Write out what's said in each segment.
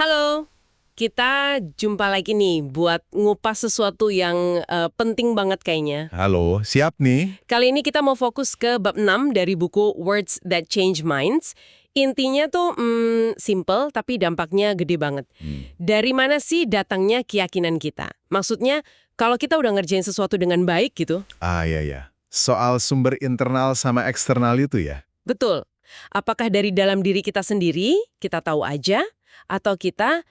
Halo, kita jumpa lagi nih buat ngupas sesuatu yang penting banget kayaknya. Halo, siap nih? Kali ini kita mau fokus ke bab 6 dari buku Words That Change Minds. Intinya tuh simple tapi dampaknya gede banget. Dari mana sih datangnya keyakinan kita? Maksudnya, kalau kita udah ngerjain sesuatu dengan baik gitu, Iya. Soal sumber internal sama eksternal itu ya? betul. Apakah dari dalam diri kita sendiri, kita tahu aja, atau kita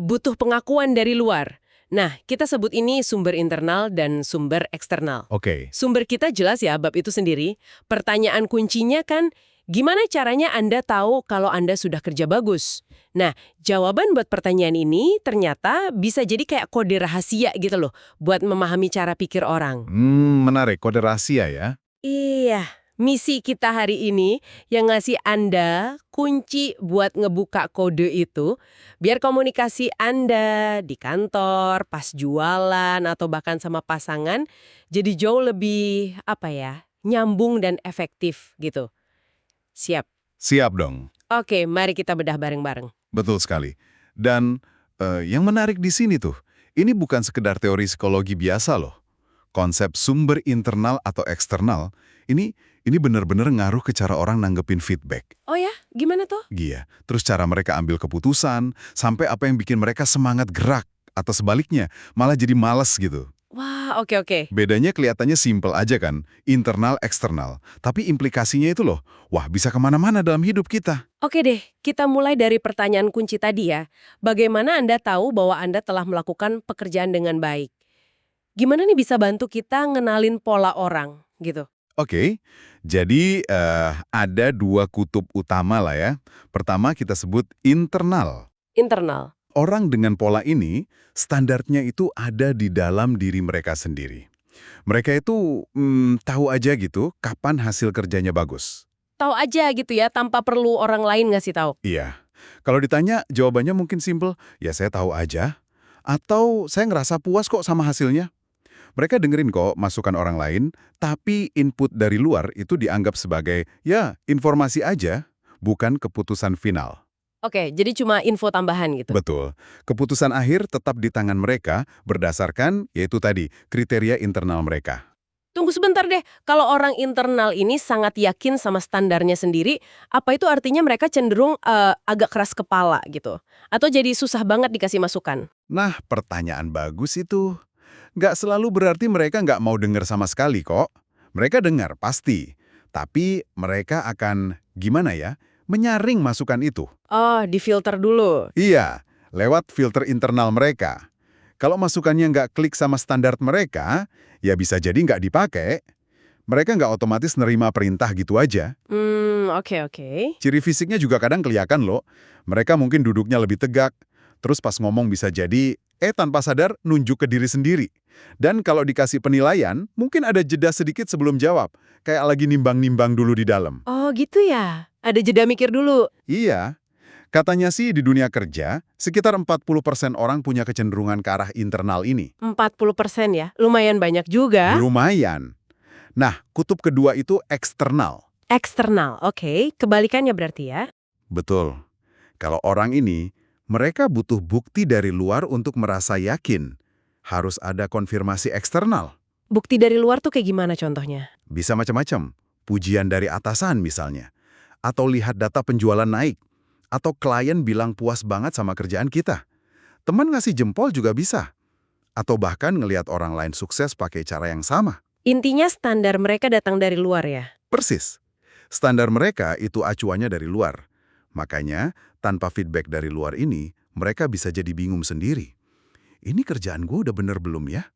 butuh pengakuan dari luar? Nah, kita sebut ini sumber internal dan sumber eksternal. Oke. Sumber kita jelas ya, bab itu sendiri. Pertanyaan kuncinya kan, gimana caranya Anda tahu kalau Anda sudah kerja bagus? Nah, jawaban buat pertanyaan ini ternyata bisa jadi kayak kode rahasia gitu loh, buat memahami cara pikir orang. Menarik. Kode rahasia ya? Iya, misi kita hari ini yang ngasih Anda kunci buat ngebuka kode itu, biar komunikasi Anda di kantor, pas jualan, atau bahkan sama pasangan, jadi jauh lebih, nyambung dan efektif gitu. Siap? Siap dong. Oke, mari kita bedah bareng-bareng. Betul sekali. Dan yang menarik di sini tuh, ini bukan sekedar teori psikologi biasa loh. Konsep sumber internal atau eksternal, ini benar-benar ngaruh ke cara orang nanggepin feedback. Oh ya, gimana tuh? Iya. Terus cara mereka ambil keputusan, sampai apa yang bikin mereka semangat gerak, atau sebaliknya, malah jadi malas gitu. Wah, oke. Bedanya kelihatannya simpel aja kan, internal, eksternal. Tapi implikasinya itu loh, wah bisa kemana-mana dalam hidup kita. Oke deh, kita mulai dari pertanyaan kunci tadi ya. Bagaimana Anda tahu bahwa Anda telah melakukan pekerjaan dengan baik? Gimana nih bisa bantu kita ngenalin pola orang, gitu? Oke, jadi ada dua kutub utama lah ya. Pertama kita sebut internal. Internal. Orang dengan pola ini, standarnya itu ada di dalam diri mereka sendiri. Mereka itu tahu aja gitu kapan hasil kerjanya bagus. Tahu aja gitu ya, tanpa perlu orang lain ngasih tahu. Iya. Kalau ditanya, jawabannya mungkin simpel, ya saya tahu aja. Atau saya ngerasa puas kok sama hasilnya. Mereka dengerin kok masukan orang lain, tapi input dari luar itu dianggap sebagai, ya, informasi aja, bukan keputusan final. Oke, jadi cuma info tambahan gitu. Betul. Keputusan akhir tetap di tangan mereka berdasarkan, yaitu tadi, kriteria internal mereka. Tunggu sebentar deh, kalau orang internal ini sangat yakin sama standarnya sendiri, apa itu artinya mereka cenderung agak keras kepala gitu? Atau jadi susah banget dikasih masukan? Nah, pertanyaan bagus itu. Nggak selalu berarti mereka nggak mau dengar sama sekali kok. Mereka dengar, pasti. Tapi mereka akan, gimana ya, menyaring masukan itu. Oh, difilter dulu. Iya, lewat filter internal mereka. Kalau masukannya nggak klik sama standar mereka, ya bisa jadi nggak dipakai. Mereka nggak otomatis nerima perintah gitu aja. Oke. Ciri fisiknya juga kadang kelihatan loh. Mereka mungkin duduknya lebih tegak, terus pas ngomong bisa jadi, tanpa sadar nunjuk ke diri sendiri. Dan kalau dikasih penilaian, mungkin ada jeda sedikit sebelum jawab. Kayak lagi nimbang-nimbang dulu di dalam. Oh gitu ya? Ada jeda mikir dulu. Iya. Katanya sih di dunia kerja, sekitar 40% orang punya kecenderungan ke arah internal ini. 40% ya? Lumayan banyak juga. Lumayan. Nah, kutub kedua itu eksternal. Eksternal, oke. Kebalikannya berarti ya? Betul. Kalau orang ini, mereka butuh bukti dari luar untuk merasa yakin. Harus ada konfirmasi eksternal. Bukti dari luar tuh kayak gimana contohnya? Bisa macam-macam. Pujian dari atasan misalnya. Atau lihat data penjualan naik. Atau klien bilang puas banget sama kerjaan kita. Teman ngasih jempol juga bisa. Atau bahkan ngelihat orang lain sukses pakai cara yang sama. Intinya standar mereka datang dari luar ya? Persis. Standar mereka itu acuannya dari luar. Makanya, tanpa feedback dari luar ini, mereka bisa jadi bingung sendiri. Ini kerjaan gue udah bener belum ya?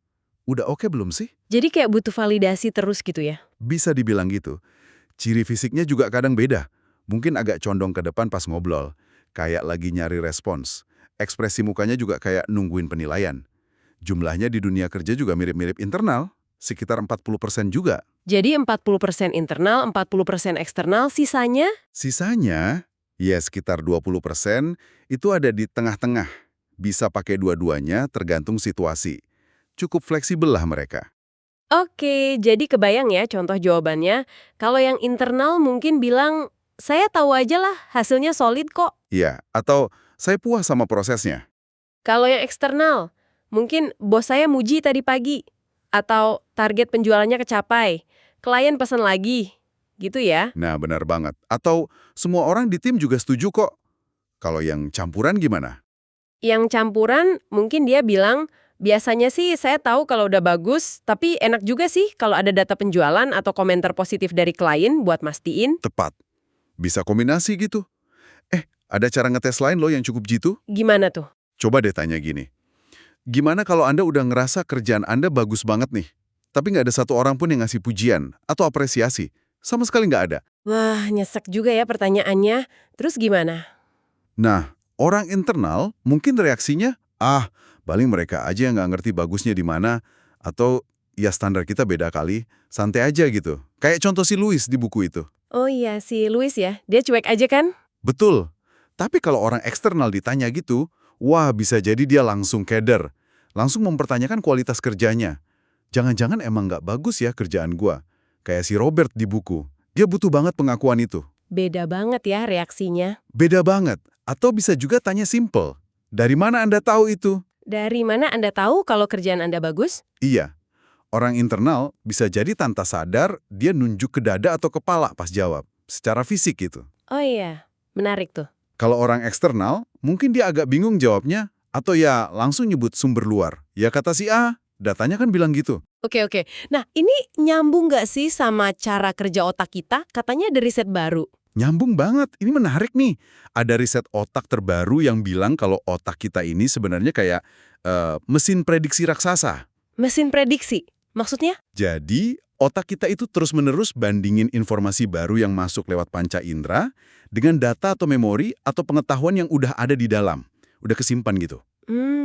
Udah oke belum sih? Jadi kayak butuh validasi terus gitu ya? Bisa dibilang gitu. Ciri fisiknya juga kadang beda. Mungkin agak condong ke depan pas ngobrol. Kayak lagi nyari respons. Ekspresi mukanya juga kayak nungguin penilaian. Jumlahnya di dunia kerja juga mirip-mirip internal. Sekitar 40% juga. Jadi 40% internal, 40% eksternal, sisanya? Sisanya, ya sekitar 20% itu ada di tengah-tengah. Bisa pakai dua-duanya tergantung situasi. Cukup fleksibel lah mereka. Oke, jadi kebayang ya contoh jawabannya. Kalau yang internal mungkin bilang, saya tahu aja lah hasilnya solid kok. Ya, atau saya puas sama prosesnya. Kalau yang eksternal, mungkin bos saya muji tadi pagi, atau target penjualannya kecapai, klien pesan lagi, gitu ya. Nah, benar banget. Atau semua orang di tim juga setuju kok. Kalau yang campuran gimana? Yang campuran, mungkin dia bilang, biasanya sih saya tahu kalau udah bagus, tapi enak juga sih kalau ada data penjualan atau komentar positif dari klien buat mastiin. Tepat. Bisa kombinasi gitu. Ada cara ngetes lain loh yang cukup jitu? Gimana tuh? Coba deh tanya gini. Gimana kalau Anda udah ngerasa kerjaan Anda bagus banget nih, tapi nggak ada satu orang pun yang ngasih pujian atau apresiasi? Sama sekali nggak ada. Wah, nyesek juga ya pertanyaannya. Terus gimana? Nah, orang internal mungkin reaksinya, paling mereka aja yang nggak ngerti bagusnya di mana, atau ya standar kita beda kali, santai aja gitu. Kayak contoh si Louis di buku itu. Oh iya, si Luis ya, dia cuek aja kan? Betul. Tapi kalau orang eksternal ditanya gitu, wah bisa jadi dia langsung keder. Langsung mempertanyakan kualitas kerjanya. Jangan-jangan emang nggak bagus ya kerjaan gua. Kayak si Robert di buku. Dia butuh banget pengakuan itu. Beda banget ya reaksinya. Beda banget. Atau bisa juga tanya simple. Dari mana Anda tahu itu? Dari mana Anda tahu kalau kerjaan Anda bagus? Iya. Orang internal bisa jadi tanpa sadar dia nunjuk ke dada atau kepala pas jawab. Secara fisik gitu. Oh iya, menarik tuh. Kalau orang eksternal, mungkin dia agak bingung jawabnya, atau ya langsung nyebut sumber luar. Ya kata si A, datanya kan bilang gitu. Oke. Nah, ini nyambung nggak sih sama cara kerja otak kita? Katanya ada riset baru. Nyambung banget, ini menarik nih. Ada riset otak terbaru yang bilang kalau otak kita ini sebenarnya kayak mesin prediksi raksasa. Mesin prediksi. Maksudnya? Jadi, otak kita itu terus-menerus bandingin informasi baru yang masuk lewat panca indera dengan data atau memori atau pengetahuan yang udah ada di dalam. Udah kesimpan gitu.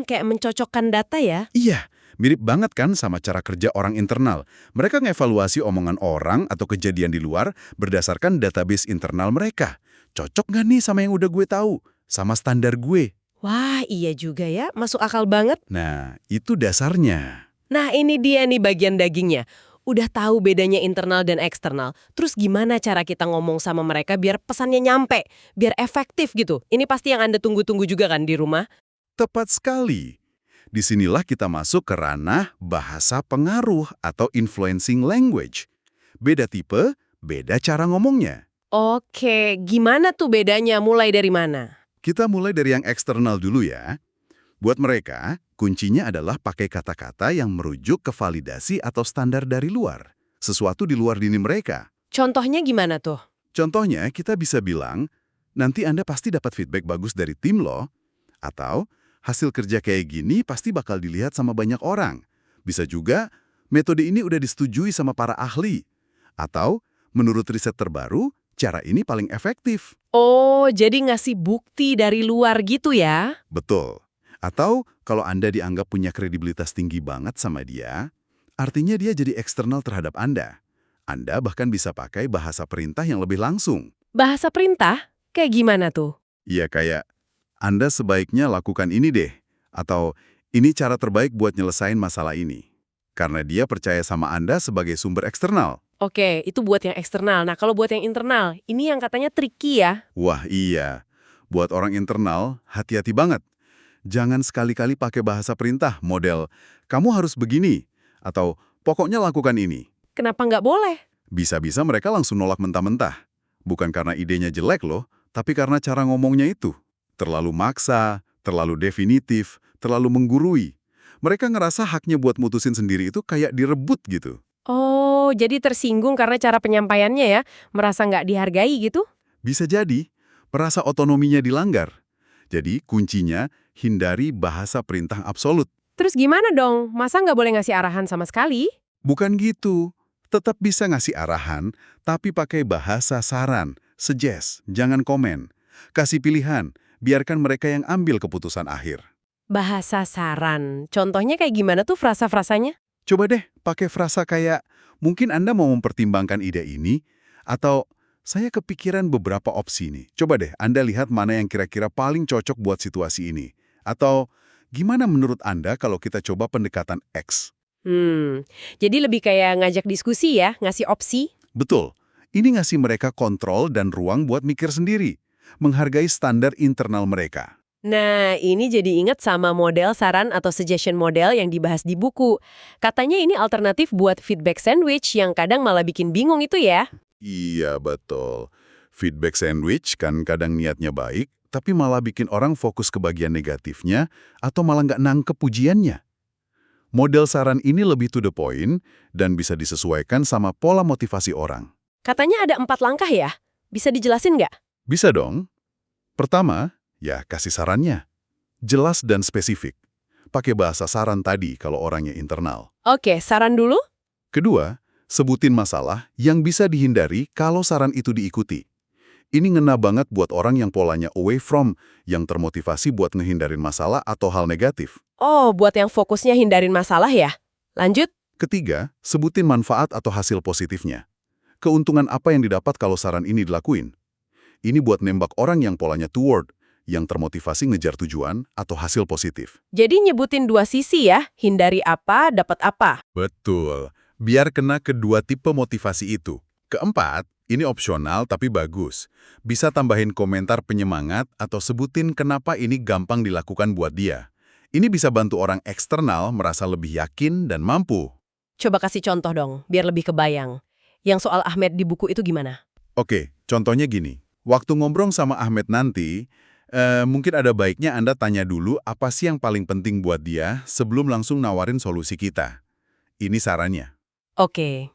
Kayak mencocokkan data ya? Iya, mirip banget kan sama cara kerja orang internal. Mereka ngevaluasi omongan orang atau kejadian di luar berdasarkan database internal mereka. Cocok nggak nih sama yang udah gue tahu? Sama standar gue? Wah, iya juga ya. Masuk akal banget. Nah, itu dasarnya. Nah, ini dia nih bagian dagingnya. Udah tahu bedanya internal dan eksternal. Terus gimana cara kita ngomong sama mereka biar pesannya nyampe? Biar efektif gitu. Ini pasti yang Anda tunggu-tunggu juga kan di rumah? Tepat sekali. Disinilah kita masuk ke ranah bahasa pengaruh atau influencing language. Beda tipe, beda cara ngomongnya. Oke, gimana tuh bedanya? Mulai dari mana? Kita mulai dari yang eksternal dulu ya. Buat mereka, kuncinya adalah pakai kata-kata yang merujuk ke validasi atau standar dari luar. Sesuatu di luar diri mereka. Contohnya gimana tuh? Contohnya, kita bisa bilang, nanti Anda pasti dapat feedback bagus dari tim loh. Atau, hasil kerja kayak gini pasti bakal dilihat sama banyak orang. Bisa juga, metode ini udah disetujui sama para ahli. Atau, menurut riset terbaru, cara ini paling efektif. Oh, jadi ngasih bukti dari luar gitu ya? Betul. Atau kalau Anda dianggap punya kredibilitas tinggi banget sama dia, artinya dia jadi eksternal terhadap Anda. Anda bahkan bisa pakai bahasa perintah yang lebih langsung. Bahasa perintah? Kayak gimana tuh? Ya kayak, Anda sebaiknya lakukan ini deh. Atau, ini cara terbaik buat nyelesain masalah ini. Karena dia percaya sama Anda sebagai sumber eksternal. Oke, itu buat yang eksternal. Nah, kalau buat yang internal, ini yang katanya tricky ya? Wah iya, buat orang internal, hati-hati banget. Jangan sekali-kali pakai bahasa perintah, model, kamu harus begini, atau pokoknya lakukan ini. Kenapa nggak boleh? Bisa-bisa mereka langsung nolak mentah-mentah. Bukan karena idenya jelek loh, tapi karena cara ngomongnya itu. Terlalu maksa, terlalu definitif, terlalu menggurui. Mereka ngerasa haknya buat mutusin sendiri itu kayak direbut gitu. Oh, jadi tersinggung karena cara penyampaiannya ya? Merasa nggak dihargai gitu? Bisa jadi, merasa otonominya dilanggar. Jadi kuncinya, hindari bahasa perintah absolut. Terus gimana dong? Masa nggak boleh ngasih arahan sama sekali? Bukan gitu. Tetap bisa ngasih arahan, tapi pakai bahasa saran, suggest, jangan komen. Kasih pilihan, biarkan mereka yang ambil keputusan akhir. Bahasa saran. Contohnya kayak gimana tuh frasa-frasanya? Coba deh pakai frasa kayak, mungkin Anda mau mempertimbangkan ide ini, atau saya kepikiran beberapa opsi nih. Coba deh Anda lihat mana yang kira-kira paling cocok buat situasi ini. Atau, gimana menurut Anda kalau kita coba pendekatan X? Jadi lebih kayak ngajak diskusi ya, ngasih opsi. Betul, ini ngasih mereka kontrol dan ruang buat mikir sendiri. Menghargai standar internal mereka. Nah, ini jadi ingat sama model saran atau suggestion model yang dibahas di buku. Katanya ini alternatif buat feedback sandwich yang kadang malah bikin bingung itu ya. Iya, betul. Feedback sandwich kan kadang niatnya baik, tapi malah bikin orang fokus ke bagian negatifnya atau malah nggak nangkep pujiannya. Model saran ini lebih to the point dan bisa disesuaikan sama pola motivasi orang. Katanya ada 4 langkah ya? Bisa dijelasin nggak? Bisa dong. Pertama, ya kasih sarannya. Jelas dan spesifik. Pakai bahasa saran tadi kalau orangnya internal. Oke, saran dulu. Kedua, sebutin masalah yang bisa dihindari kalau saran itu diikuti. Ini ngena banget buat orang yang polanya away from, yang termotivasi buat ngehindarin masalah atau hal negatif. Oh, buat yang fokusnya hindarin masalah ya? Lanjut. Ketiga, sebutin manfaat atau hasil positifnya. Keuntungan apa yang didapat kalau saran ini dilakuin? Ini buat nembak orang yang polanya toward, yang termotivasi ngejar tujuan atau hasil positif. Jadi nyebutin 2 sisi ya, hindari apa, dapat apa. Betul. Biar kena kedua tipe motivasi itu. Keempat, ini opsional tapi bagus. Bisa tambahin komentar penyemangat atau sebutin kenapa ini gampang dilakukan buat dia. Ini bisa bantu orang eksternal merasa lebih yakin dan mampu. Coba kasih contoh dong, biar lebih kebayang. Yang soal Ahmed di buku itu gimana? Oke, contohnya gini. Waktu ngobrol sama Ahmed nanti, mungkin ada baiknya Anda tanya dulu apa sih yang paling penting buat dia sebelum langsung nawarin solusi kita. Ini sarannya. Oke.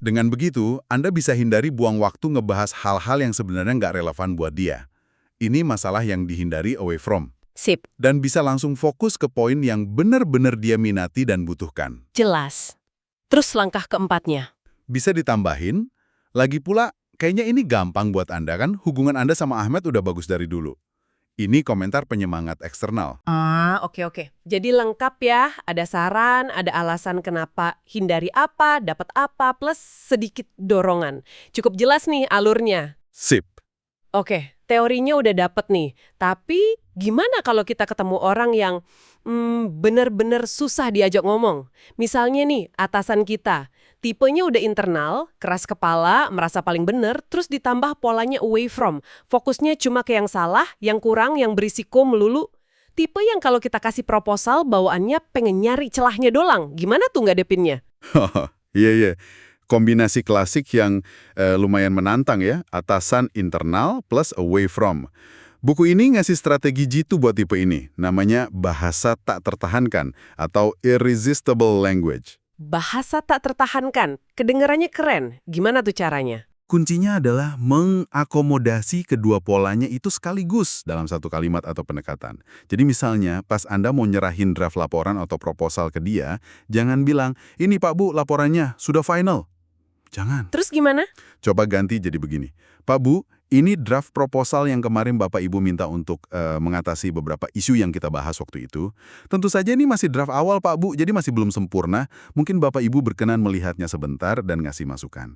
Dengan begitu, Anda bisa hindari buang waktu ngebahas hal-hal yang sebenarnya nggak relevan buat dia. Ini masalah yang dihindari away from. Sip, Dan bisa langsung fokus ke poin yang benar-benar dia minati dan butuhkan. jelas. Terus langkah keempatnya. Bisa ditambahin, lagi pula kayaknya ini gampang buat Anda kan, hubungan Anda sama Ahmed udah bagus dari dulu. Ini komentar penyemangat eksternal. Oke. Jadi lengkap ya, ada saran, ada alasan kenapa hindari apa, dapat apa, plus sedikit dorongan. Cukup jelas nih alurnya. Sip. Oke, teorinya udah dapet nih. Tapi gimana kalau kita ketemu orang yang bener-bener susah diajak ngomong? Misalnya nih, atasan kita. Tipenya udah internal, keras kepala, merasa paling bener, terus ditambah polanya away from. Fokusnya cuma ke yang salah, yang kurang, yang berisiko melulu. Tipe yang kalau kita kasih proposal, bawaannya pengen nyari celahnya doang. Gimana tuh ngadepinnya? Iya. Kombinasi klasik yang lumayan menantang ya, atasan internal plus away from. Buku ini ngasih strategi jitu buat tipe ini, namanya bahasa tak tertahankan atau irresistible language. Bahasa tak tertahankan. Kedengarannya keren. Gimana tuh caranya? Kuncinya adalah mengakomodasi kedua polanya itu sekaligus dalam satu kalimat atau pendekatan. Jadi misalnya, pas Anda mau nyerahin draft laporan atau proposal ke dia, jangan bilang, ini Pak Bu laporannya, sudah final. Jangan. Terus gimana? Coba ganti jadi begini. Pak Bu, ini draft proposal yang kemarin Bapak Ibu minta untuk mengatasi beberapa isu yang kita bahas waktu itu. Tentu saja ini masih draft awal Pak Bu, jadi masih belum sempurna. Mungkin Bapak Ibu berkenan melihatnya sebentar dan ngasih masukan.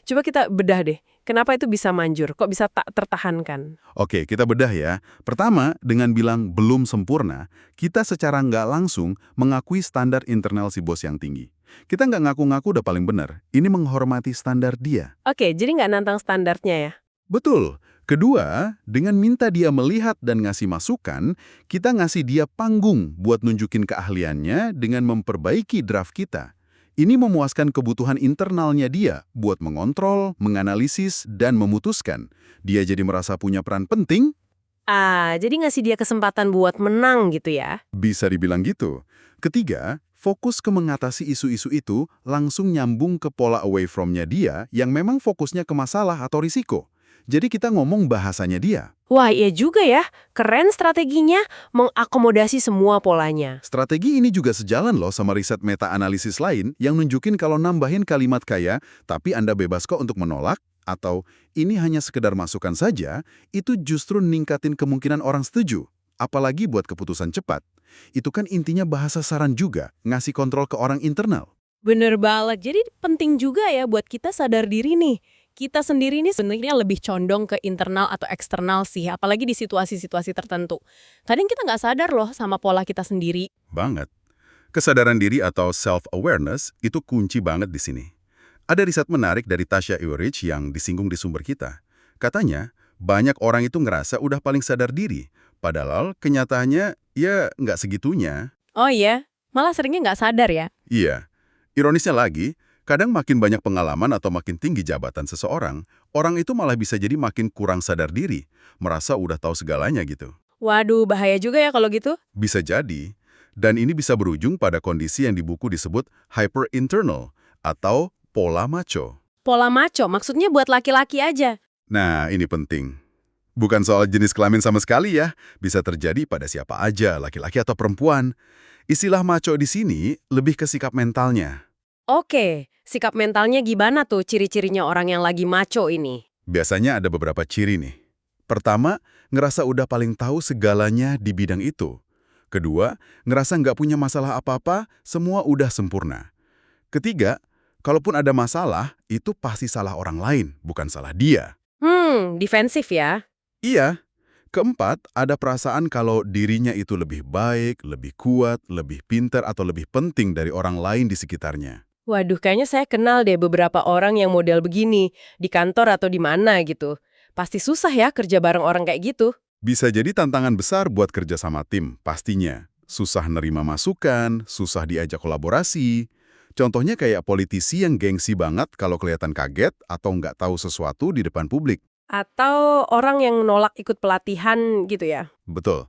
Coba kita bedah deh. Kenapa itu bisa manjur? Kok bisa tak tertahankan? Oke, kita bedah ya. Pertama, dengan bilang belum sempurna, kita secara nggak langsung mengakui standar internal si bos yang tinggi. Kita nggak ngaku-ngaku udah paling benar. Ini menghormati standar dia. Oke, jadi nggak nantang standarnya ya? Betul. Kedua, dengan minta dia melihat dan ngasih masukan, kita ngasih dia panggung buat nunjukin keahliannya dengan memperbaiki draft kita. Ini memuaskan kebutuhan internalnya dia buat mengontrol, menganalisis, dan memutuskan. Dia jadi merasa punya peran penting. Jadi ngasih dia kesempatan buat menang gitu ya? Bisa dibilang gitu. Ketiga, fokus ke mengatasi isu-isu itu langsung nyambung ke pola away from-nya dia yang memang fokusnya ke masalah atau risiko. Jadi kita ngomong bahasanya dia. Wah, iya juga ya. Keren strateginya, mengakomodasi semua polanya. Strategi ini juga sejalan loh sama riset meta-analisis lain yang nunjukin kalau nambahin kalimat kaya, tapi Anda bebas kok untuk menolak, atau ini hanya sekedar masukan saja, itu justru ningkatin kemungkinan orang setuju. Apalagi buat keputusan cepat. Itu kan intinya bahasa saran juga, ngasih kontrol ke orang internal. Bener banget. Jadi penting juga ya buat kita sadar diri nih. Kita sendiri nih sebenarnya lebih condong ke internal atau eksternal sih, apalagi di situasi-situasi tertentu. Kadang kita nggak sadar loh sama pola kita sendiri. Banget. Kesadaran diri atau self-awareness itu kunci banget di sini. Ada riset menarik dari Tasha Eurich yang disinggung di sumber kita. Katanya, banyak orang itu ngerasa udah paling sadar diri, Padahal kenyataannya ya nggak segitunya. Oh iya, malah seringnya nggak sadar ya. Iya. Ironisnya lagi, kadang makin banyak pengalaman atau makin tinggi jabatan seseorang, orang itu malah bisa jadi makin kurang sadar diri, merasa udah tahu segalanya gitu. Waduh, bahaya juga ya kalau gitu. Bisa jadi, dan ini bisa berujung pada kondisi yang di buku disebut hyper-internal atau pola macho. Pola maco, maksudnya buat laki-laki aja. Nah, ini penting. Bukan soal jenis kelamin sama sekali ya, bisa terjadi pada siapa aja, laki-laki atau perempuan. Istilah macho di sini lebih ke sikap mentalnya. Oke, sikap mentalnya gimana tuh ciri-cirinya orang yang lagi maco ini? Biasanya ada beberapa ciri nih. Pertama, ngerasa udah paling tahu segalanya di bidang itu. Kedua, ngerasa nggak punya masalah apa-apa, semua udah sempurna. Ketiga, kalaupun ada masalah, itu pasti salah orang lain, bukan salah dia. Defensif ya. Iya. Keempat, ada perasaan kalau dirinya itu lebih baik, lebih kuat, lebih pintar, atau lebih penting dari orang lain di sekitarnya. Waduh, kayaknya saya kenal deh beberapa orang yang model begini, di kantor atau di mana gitu. Pasti susah ya kerja bareng orang kayak gitu. Bisa jadi tantangan besar buat kerja sama tim, pastinya. Susah nerima masukan, susah diajak kolaborasi. Contohnya kayak politisi yang gengsi banget kalau kelihatan kaget atau nggak tahu sesuatu di depan publik. Atau orang yang nolak ikut pelatihan gitu ya. Betul.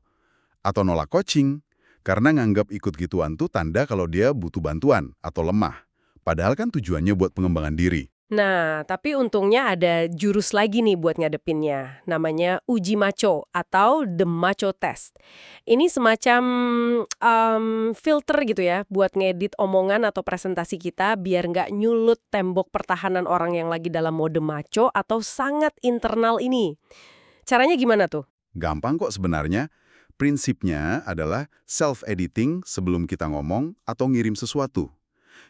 Atau nolak coaching, karena nganggap ikut gituan tuh tanda kalau dia butuh bantuan atau lemah. Padahal kan tujuannya buat pengembangan diri. Nah, tapi untungnya ada jurus lagi nih buat ngadepinnya. Namanya uji maco atau the macho test. Ini semacam filter gitu ya buat ngedit omongan atau presentasi kita biar nggak nyulut tembok pertahanan orang yang lagi dalam mode maco atau sangat internal ini. Caranya gimana tuh? Gampang kok sebenarnya. Prinsipnya adalah self-editing sebelum kita ngomong atau ngirim sesuatu.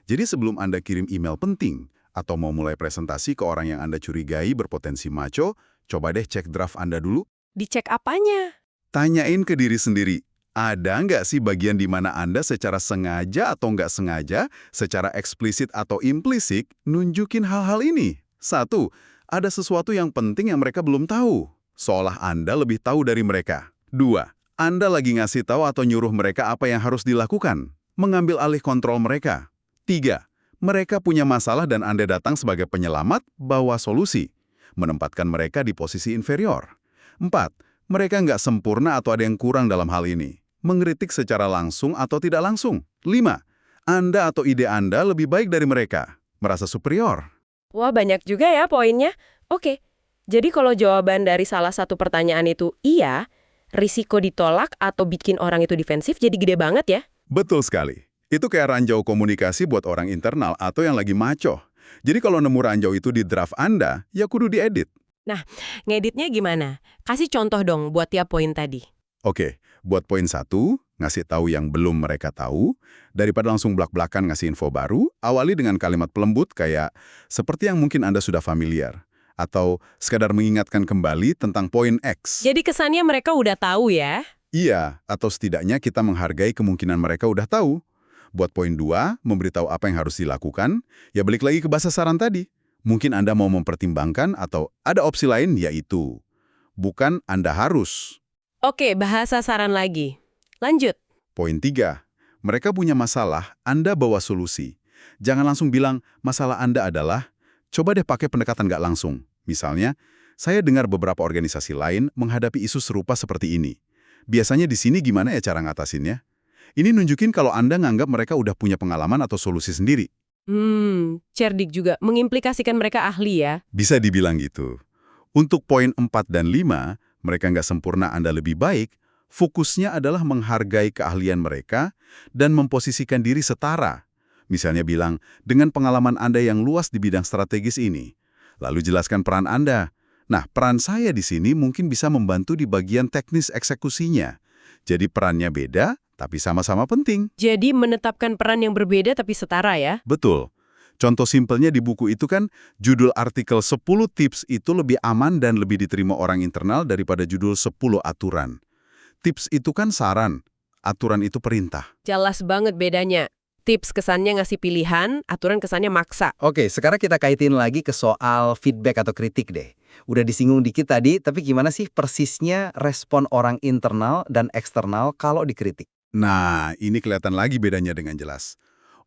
Jadi sebelum Anda kirim email penting, atau mau mulai presentasi ke orang yang Anda curigai berpotensi maco, coba deh cek draft Anda dulu. Dicek apanya? Tanyain ke diri sendiri, ada nggak sih bagian di mana Anda secara sengaja atau nggak sengaja, secara eksplisit atau implisit, nunjukin hal-hal ini? Satu, ada sesuatu yang penting yang mereka belum tahu, seolah Anda lebih tahu dari mereka. Dua, Anda lagi ngasih tahu atau nyuruh mereka apa yang harus dilakukan, mengambil alih kontrol mereka. Tiga, mereka punya masalah dan Anda datang sebagai penyelamat, bawa solusi, menempatkan mereka di posisi inferior. 4. Mereka nggak sempurna atau ada yang kurang dalam hal ini, mengkritik secara langsung atau tidak langsung. 5. Anda atau ide Anda lebih baik dari mereka, merasa superior. Wah, banyak juga ya poinnya. Oke, jadi kalau jawaban dari salah satu pertanyaan itu iya, risiko ditolak atau bikin orang itu defensif jadi gede banget ya. Betul sekali. Itu kayak ranjau komunikasi buat orang internal atau yang lagi maco. Jadi kalau nemu ranjau itu di draft Anda, ya kudu diedit. Ngeditnya gimana? Kasih contoh dong buat tiap poin tadi. Oke, buat poin 1, ngasih tahu yang belum mereka tahu, daripada langsung blak-blakan ngasih info baru, awali dengan kalimat pelembut kayak seperti yang mungkin Anda sudah familiar. Atau sekadar mengingatkan kembali tentang poin X. Jadi kesannya mereka udah tahu ya? Iya, atau setidaknya kita menghargai kemungkinan mereka udah tahu. Buat poin 2, memberitahu apa yang harus dilakukan, ya balik lagi ke bahasa saran tadi. Mungkin Anda mau mempertimbangkan atau ada opsi lain, yaitu bukan Anda harus. Oke, bahasa saran lagi. Lanjut. Poin 3, mereka punya masalah, Anda bawa solusi. Jangan langsung bilang, masalah Anda adalah, coba deh pakai pendekatan nggak langsung. Misalnya, saya dengar beberapa organisasi lain menghadapi isu serupa seperti ini. Biasanya di sini gimana ya cara ngatasinnya? Ini nunjukin kalau Anda nganggap mereka udah punya pengalaman atau solusi sendiri. Cerdik juga. Mengimplikasikan mereka ahli ya. Bisa dibilang gitu. Untuk poin 4 dan 5, mereka nggak sempurna Anda lebih baik, fokusnya adalah menghargai keahlian mereka dan memposisikan diri setara. Misalnya bilang, dengan pengalaman Anda yang luas di bidang strategis ini, lalu jelaskan peran Anda. Nah, peran saya di sini mungkin bisa membantu di bagian teknis eksekusinya. Jadi perannya beda, tapi sama-sama penting. Jadi menetapkan peran yang berbeda tapi setara ya. Betul. Contoh simpelnya di buku itu kan, judul artikel 10 tips itu lebih aman dan lebih diterima orang internal daripada judul 10 aturan. Tips itu kan saran, aturan itu perintah. Jelas banget bedanya. Tips kesannya ngasih pilihan, aturan kesannya maksa. Oke, sekarang kita kaitin lagi ke soal feedback atau kritik deh. Udah disinggung dikit tadi, tapi gimana sih persisnya respon orang internal dan eksternal kalau dikritik? Nah, ini kelihatan lagi bedanya dengan jelas.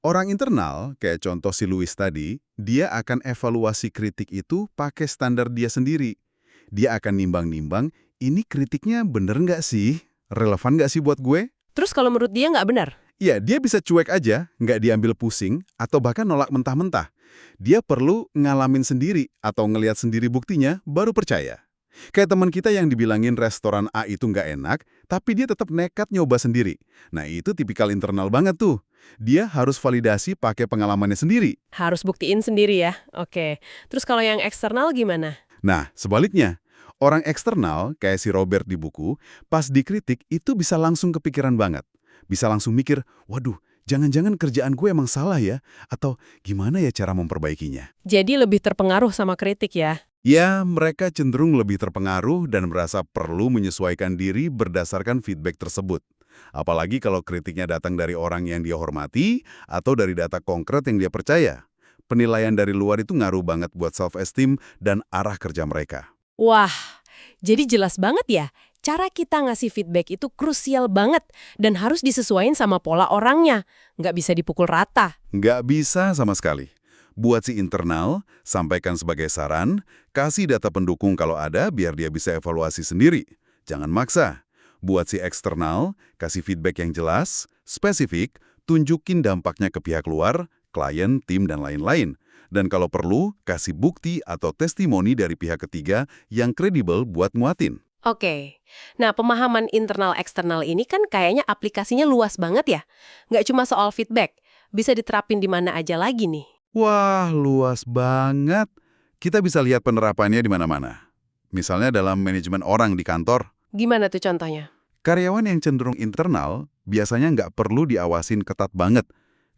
Orang internal, kayak contoh si Louis tadi, dia akan evaluasi kritik itu pakai standar dia sendiri. Dia akan nimbang-nimbang, ini kritiknya bener nggak sih? Relevan nggak sih buat gue? Terus kalau menurut dia nggak benar? Ya, dia bisa cuek aja, nggak diambil pusing, atau bahkan nolak mentah-mentah. Dia perlu ngalamin sendiri atau ngelihat sendiri buktinya, baru percaya. Kayak teman kita yang dibilangin restoran A itu nggak enak, tapi dia tetap nekat nyoba sendiri. Nah, itu tipikal internal banget tuh. Dia harus validasi pakai pengalamannya sendiri. Harus buktiin sendiri ya. Oke. Terus kalau yang eksternal gimana? Nah, sebaliknya, orang eksternal, kayak si Robert di buku, pas dikritik itu bisa langsung kepikiran banget. Bisa langsung mikir, waduh, jangan-jangan kerjaan gue emang salah ya? Atau gimana ya cara memperbaikinya? Jadi lebih terpengaruh sama kritik ya? Ya, mereka cenderung lebih terpengaruh dan merasa perlu menyesuaikan diri berdasarkan feedback tersebut. Apalagi kalau kritiknya datang dari orang yang dia hormati atau dari data konkret yang dia percaya. Penilaian dari luar itu ngaruh banget buat self-esteem dan arah kerja mereka. Wah, jadi jelas banget ya. Cara kita ngasih feedback itu krusial banget dan harus disesuaikan sama pola orangnya. Nggak bisa dipukul rata. Nggak bisa sama sekali. Buat si internal, sampaikan sebagai saran, kasih data pendukung kalau ada biar dia bisa evaluasi sendiri. Jangan maksa. Buat si eksternal, kasih feedback yang jelas, spesifik, tunjukin dampaknya ke pihak luar, klien, tim, dan lain-lain. Dan kalau perlu, kasih bukti atau testimoni dari pihak ketiga yang kredibel buat nguatin. Oke. Nah, pemahaman internal-eksternal ini kan kayaknya aplikasinya luas banget ya. Nggak cuma soal feedback. Bisa diterapin di mana aja lagi nih. Wah, luas banget. Kita bisa lihat penerapannya di mana-mana. Misalnya dalam manajemen orang di kantor, Gimana tuh contohnya? karyawan yang cenderung internal biasanya nggak perlu diawasin ketat banget.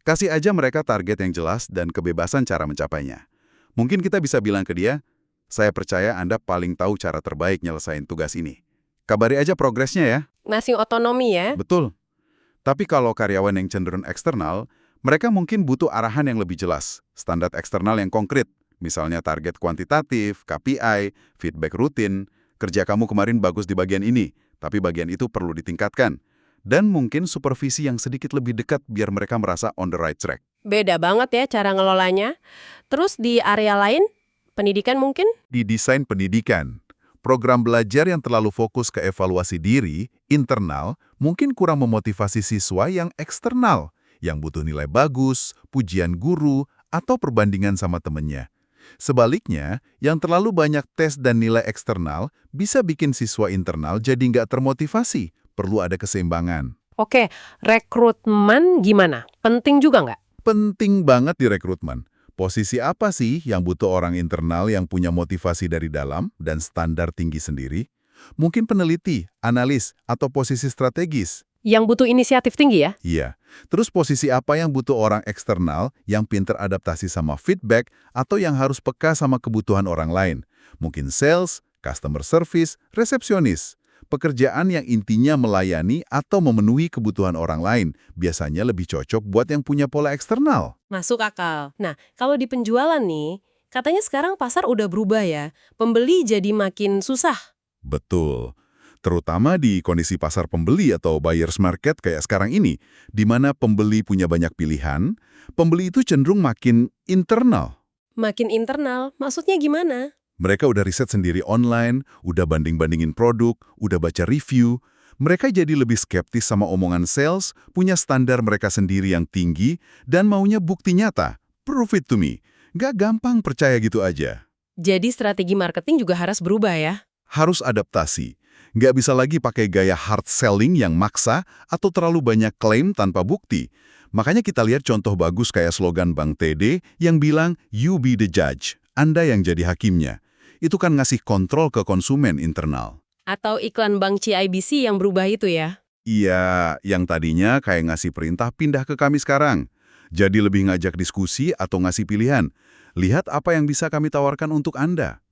Kasih aja mereka target yang jelas dan kebebasan cara mencapainya. Mungkin kita bisa bilang ke dia, saya percaya Anda paling tahu cara terbaik nyelesain tugas ini. Kabari aja progresnya ya. Ngasih otonomi ya? Betul. Tapi kalau karyawan yang cenderung eksternal, mereka mungkin butuh arahan yang lebih jelas, standar eksternal yang konkret, misalnya target kuantitatif, KPI, feedback rutin, kerja kamu kemarin bagus di bagian ini, tapi bagian itu perlu ditingkatkan. Dan mungkin supervisi yang sedikit lebih dekat biar mereka merasa on the right track. Beda banget ya cara ngelolanya. Terus di area lain, pendidikan mungkin? Di desain pendidikan, program belajar yang terlalu fokus ke evaluasi diri, internal, mungkin kurang memotivasi siswa yang eksternal, yang butuh nilai bagus, pujian guru, atau perbandingan sama temennya. Sebaliknya, yang terlalu banyak tes dan nilai eksternal bisa bikin siswa internal jadi nggak termotivasi. Perlu ada keseimbangan. Oke, rekrutmen gimana? Penting juga nggak? Penting banget di rekrutmen. Posisi apa sih yang butuh orang internal yang punya motivasi dari dalam dan standar tinggi sendiri? Mungkin peneliti, analis, atau posisi strategis. Yang butuh inisiatif tinggi ya? Iya. Terus posisi apa yang butuh orang eksternal yang pinter adaptasi sama feedback atau yang harus peka sama kebutuhan orang lain? Mungkin sales, customer service, resepsionis. Pekerjaan yang intinya melayani atau memenuhi kebutuhan orang lain biasanya lebih cocok buat yang punya pola eksternal. Masuk akal. Nah, kalau di penjualan nih, katanya sekarang pasar udah berubah ya. Pembeli jadi makin susah. Betul. Terutama di kondisi pasar pembeli atau buyer's market kayak sekarang ini, di mana pembeli punya banyak pilihan, pembeli itu cenderung makin internal. Makin internal, maksudnya gimana? Mereka udah riset sendiri online, udah banding-bandingin produk, udah baca review. Mereka jadi lebih skeptis sama omongan sales, punya standar mereka sendiri yang tinggi, dan maunya bukti nyata. Prove it to me. Nggak gampang percaya gitu aja. Jadi strategi marketing juga harus berubah ya? Harus adaptasi. Nggak bisa lagi pakai gaya hard selling yang maksa atau terlalu banyak klaim tanpa bukti. Makanya kita lihat contoh bagus kayak slogan Bank TD yang bilang, "You be the judge." Anda yang jadi hakimnya. Itu kan ngasih kontrol ke konsumen internal. Atau iklan bank CIBC yang berubah itu ya? Iya, yang tadinya kayak ngasih perintah pindah ke kami sekarang. Jadi lebih ngajak diskusi atau ngasih pilihan. Lihat apa yang bisa kami tawarkan untuk Anda.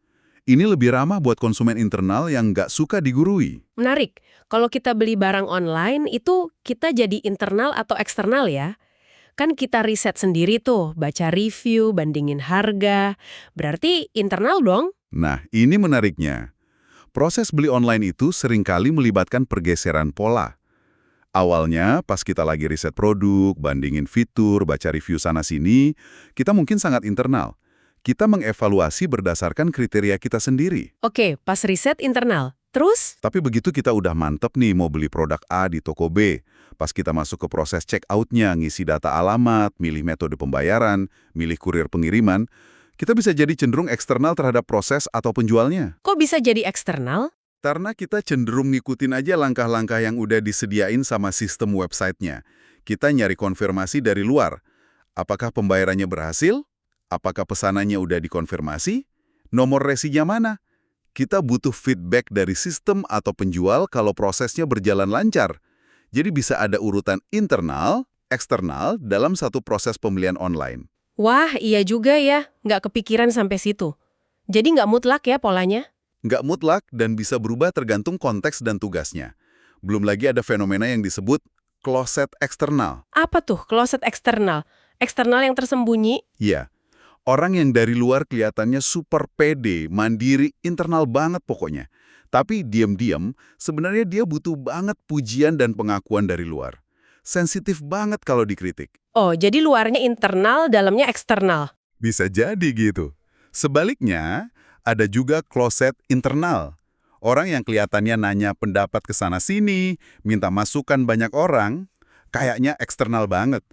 Ini lebih ramah buat konsumen internal yang nggak suka digurui. Menarik. Kalau kita beli barang online, itu kita jadi internal atau eksternal ya? Kan kita riset sendiri tuh, baca review, bandingin harga. Berarti internal dong? Nah, ini menariknya. Proses beli online itu seringkali melibatkan pergeseran pola. Awalnya, pas kita lagi riset produk, bandingin fitur, baca review sana-sini, kita mungkin sangat internal. Kita mengevaluasi berdasarkan kriteria kita sendiri. Oke, pas riset internal. Terus? Tapi begitu kita udah mantep nih mau beli produk A di toko B, pas kita masuk ke proses check out-nya, ngisi data alamat, milih metode pembayaran, milih kurir pengiriman, kita bisa jadi cenderung eksternal terhadap proses atau penjualnya. Kok bisa jadi eksternal? Karena kita cenderung ngikutin aja langkah-langkah yang udah disediain sama sistem websitenya. Kita nyari konfirmasi dari luar. Apakah pembayarannya berhasil? Apakah pesanannya udah dikonfirmasi? Nomor resinya mana? Kita butuh feedback dari sistem atau penjual kalau prosesnya berjalan lancar. Jadi bisa ada urutan internal, eksternal dalam satu proses pembelian online. Wah, iya juga ya. Nggak kepikiran sampai situ. Jadi nggak mutlak ya polanya? Nggak mutlak dan bisa berubah tergantung konteks dan tugasnya. Belum lagi ada fenomena yang disebut closet eksternal. Apa tuh closet eksternal? Eksternal yang tersembunyi? Iya, orang yang dari luar kelihatannya super pede, mandiri, internal banget pokoknya. Tapi diam-diam, sebenarnya dia butuh banget pujian dan pengakuan dari luar. Sensitif banget kalau dikritik. Oh, jadi luarnya internal, dalamnya eksternal. Bisa jadi gitu. Sebaliknya, ada juga closet internal. Orang yang kelihatannya nanya pendapat ke sana-sini, minta masukan banyak orang, kayaknya eksternal banget.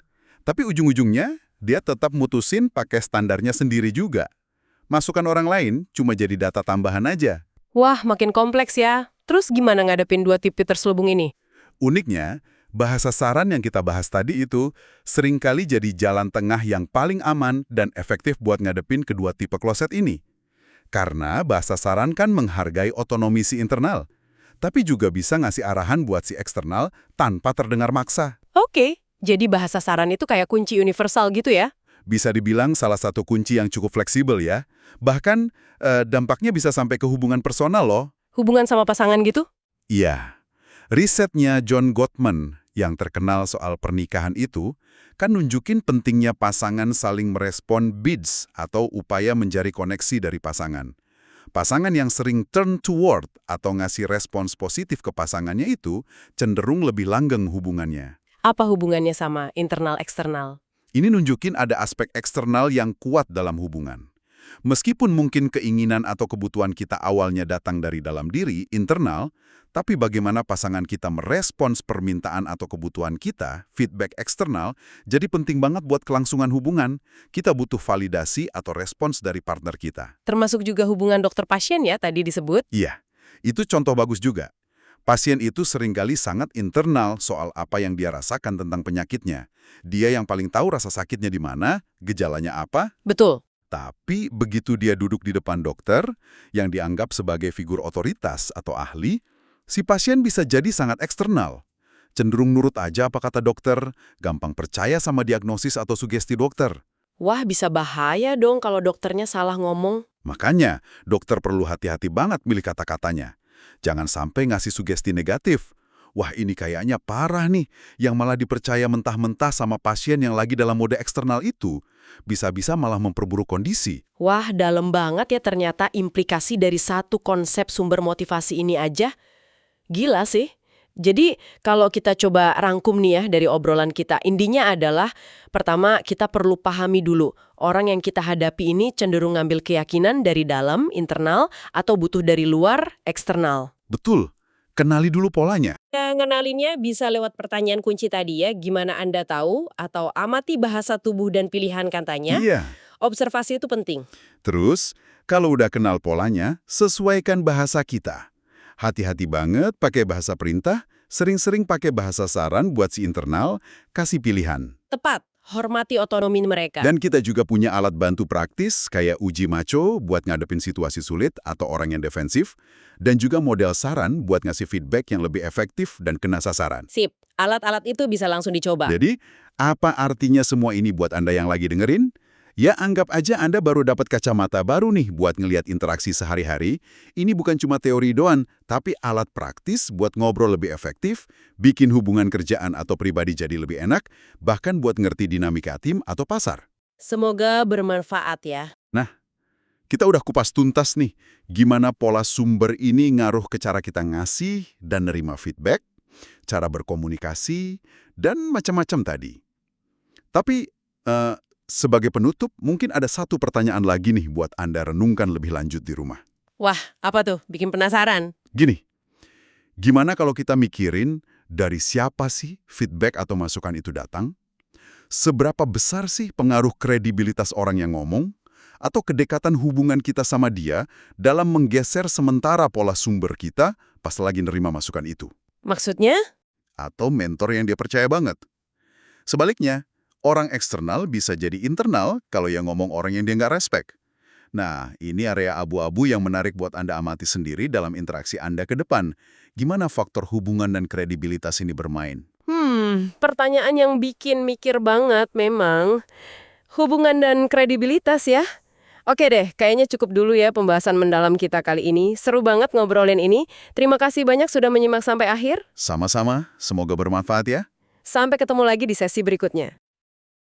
Tapi ujung-ujungnya, dia tetap mutusin pakai standarnya sendiri juga. Masukan orang lain cuma jadi data tambahan aja. Wah, makin kompleks ya. Terus gimana ngadepin dua tipe terselubung ini? Uniknya, bahasa saran yang kita bahas tadi itu seringkali jadi jalan tengah yang paling aman dan efektif buat ngadepin kedua tipe kloset ini. Karena bahasa saran kan menghargai otonomi si internal, tapi juga bisa ngasih arahan buat si eksternal tanpa terdengar maksa. Oke, jadi bahasa saran itu kayak kunci universal gitu ya? Bisa dibilang salah satu kunci yang cukup fleksibel ya. Bahkan dampaknya bisa sampai ke hubungan personal loh. Hubungan sama pasangan gitu? Iya. Risetnya John Gottman yang terkenal soal pernikahan itu kan nunjukin pentingnya pasangan saling merespon bids atau upaya mencari koneksi dari pasangan. Pasangan yang sering turn toward atau ngasih respons positif ke pasangannya itu cenderung lebih langgeng hubungannya. Apa hubungannya sama internal-eksternal? Ini nunjukin ada aspek eksternal yang kuat dalam hubungan. Meskipun mungkin keinginan atau kebutuhan kita awalnya datang dari dalam diri, internal, tapi bagaimana pasangan kita merespons permintaan atau kebutuhan kita, feedback eksternal, jadi penting banget buat kelangsungan hubungan. Kita butuh validasi atau respons dari partner kita. Termasuk juga hubungan dokter-pasien ya tadi disebut? Iya, itu contoh bagus juga. Pasien itu seringkali sangat internal soal apa yang dia rasakan tentang penyakitnya. Dia yang paling tahu rasa sakitnya di mana, gejalanya apa. Betul. Tapi begitu dia duduk di depan dokter, yang dianggap sebagai figur otoritas atau ahli, si pasien bisa jadi sangat eksternal. Cenderung nurut aja apa kata dokter, gampang percaya sama diagnosis atau sugesti dokter. Wah, bisa bahaya dong kalau dokternya salah ngomong. Makanya, dokter perlu hati-hati banget milih kata-katanya. Jangan sampai ngasih sugesti negatif. Wah, ini kayaknya parah nih, yang malah dipercaya mentah-mentah sama pasien yang lagi dalam mode eksternal itu, bisa-bisa malah memperburuk kondisi. Wah, dalam banget ya ternyata implikasi dari satu konsep sumber motivasi ini aja. Gila sih. Jadi kalau kita coba rangkum nih ya dari obrolan kita, intinya adalah pertama kita perlu pahami dulu orang yang kita hadapi ini cenderung ngambil keyakinan dari dalam, internal, atau butuh dari luar, eksternal. Betul, kenali dulu polanya. Ngenalinnya bisa lewat pertanyaan kunci tadi ya, gimana Anda tahu atau amati bahasa tubuh dan pilihan katanya. Iya. Observasi itu penting. Terus, kalau udah kenal polanya, sesuaikan bahasa kita. Hati-hati banget pakai bahasa perintah, sering-sering pakai bahasa saran buat si internal, kasih pilihan. Tepat, hormati otonomi mereka. Dan kita juga punya alat bantu praktis kayak uji maco buat ngadepin situasi sulit atau orang yang defensif, dan juga model saran buat ngasih feedback yang lebih efektif dan kena sasaran. Sip, alat-alat itu bisa langsung dicoba. Jadi, apa artinya semua ini buat Anda yang lagi dengerin? Ya anggap aja Anda baru dapat kacamata baru nih buat ngelihat interaksi sehari-hari. Ini bukan cuma teori doang, tapi alat praktis buat ngobrol lebih efektif, bikin hubungan kerjaan atau pribadi jadi lebih enak, bahkan buat ngerti dinamika tim atau pasar. Semoga bermanfaat ya. Nah, kita udah kupas tuntas nih, gimana pola sumber ini ngaruh ke cara kita ngasih dan nerima feedback, cara berkomunikasi, dan macam-macam tadi. Tapi, sebagai penutup, mungkin ada satu pertanyaan lagi nih buat Anda renungkan lebih lanjut di rumah. Wah, apa tuh? Bikin penasaran. Gini, gimana kalau kita mikirin dari siapa sih feedback atau masukan itu datang? Seberapa besar sih pengaruh kredibilitas orang yang ngomong? Atau kedekatan hubungan kita sama dia dalam menggeser sementara pola sumber kita pas lagi nerima masukan itu? Maksudnya? Atau mentor yang dia percaya banget. Sebaliknya, orang eksternal bisa jadi internal kalau yang ngomong orang yang dia nggak respect. Nah, ini area abu-abu yang menarik buat Anda amati sendiri dalam interaksi Anda ke depan. Gimana faktor hubungan dan kredibilitas ini bermain? Pertanyaan yang bikin mikir banget memang. Hubungan dan kredibilitas ya. Oke deh, kayaknya cukup dulu ya pembahasan mendalam kita kali ini. Seru banget ngobrolin ini. Terima kasih banyak sudah menyimak sampai akhir. Sama-sama, semoga bermanfaat ya. Sampai ketemu lagi di sesi berikutnya.